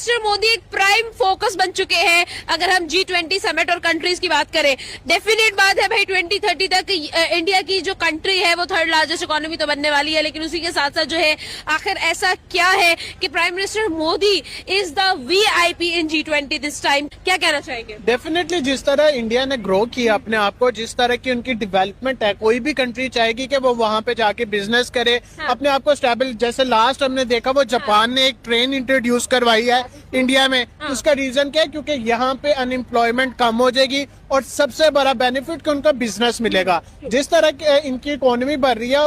Minister Modi एक prime focus बन चुके हैं। अगर हम G20 समिट और कंट्रीज की बात करें, डेफिनेट बात है भाई 2030 तक इंडिया की जो कंट्री है वो थर्ड लार्जेस्ट इकोनॉमी तो बनने वाली है, लेकिन उसी के साथ साथ जो है आखिर ऐसा क्या है कि prime minister Modi is the VIP in G20 this time. क्या कहना चाहेंगे? डेफिनेटली जिस तरह इंडिया ने ग्रो किया अपने आप को, जिस तरह की उनकी डेवलपमेंट है, कोई भी कंट्री चाहेगी कि वो वहां पे जाके बिजनेस करे, अपने आप को स्टेबल। जैसे लास्ट हमने देखा वो जापान ने एक ट्रेन इंट्रोड्यूस करवाई है इंडिया में। उसका रीजन क्या है? क्योंकि यहाँ पे अनएम्प्लॉयमेंट कम हो जाएगी और सबसे बड़ा बेनिफिट कि उनका बिजनेस मिलेगा। जिस तरह की इनकी इकोनॉमी बढ़ रही है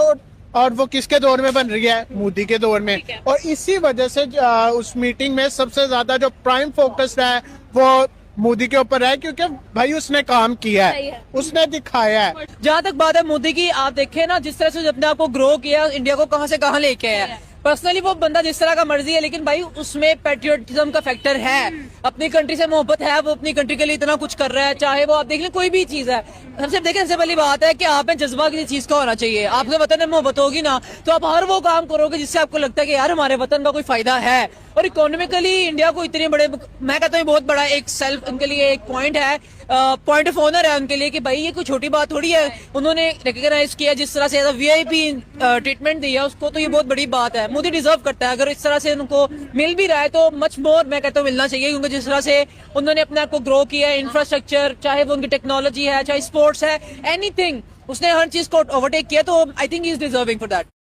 और वो किसके दौर में बन रही है? मोदी के दौर में। और इसी वजह से उस मीटिंग में सबसे ज्यादा जो प्राइम फोकस है वो मोदी के ऊपर है, क्योंकि भाई उसने काम किया है, उसने दिखाया है। जहाँ तक बात है मोदी की, आप देखें ना जिस तरह से अपने आप को ग्रो किया, इंडिया को कहाँ से कहाँ लेके आया। पर्सनली वो बंदा जिस तरह का मर्जी है, लेकिन भाई उसमें पेट्रियोटिज्म का फैक्टर है, अपनी कंट्री से मोहब्बत है, वो अपनी कंट्री के लिए इतना कुछ कर रहा है। चाहे वो आप देख लें कोई भी चीज है, सबसे देखें सबसे पहली बात है कि आप में जज्बा किसी चीज का होना चाहिए। आपसे वतन में मोहब्बत होगी ना तो आप हर वो काम करोगे जिससे आपको लगता है कि यार हमारे वतन का कोई फायदा है। और इकोनॉमिकली इंडिया को इतने बड़े, मैं कहता हूँ बहुत बड़ा एक सेल्फ उनके लिए एक पॉइंट है, पॉइंट ऑफ ऑनर है उनके लिए कि भाई ये कोई छोटी बात थोड़ी है। उन्होंने रिकॉग्नाइज किया जिस तरह से VIP ट्रीटमेंट दिया उसको, तो ये बहुत बड़ी बात है। मोदी डिजर्व करता है, अगर इस तरह से उनको मिल भी रहा है तो मच मोर मैं कहता हूँ मिलना चाहिए, क्योंकि जिस तरह से उन्होंने अपने आप को ग्रो किया है, इंफ्रास्ट्रक्चर चाहे वो उनकी टेक्नोलॉजी है, चाहे स्पोर्ट्स है, एनीथिंग, उसने हर चीज को ओवरटेक किया, तो I think he is deserving for that.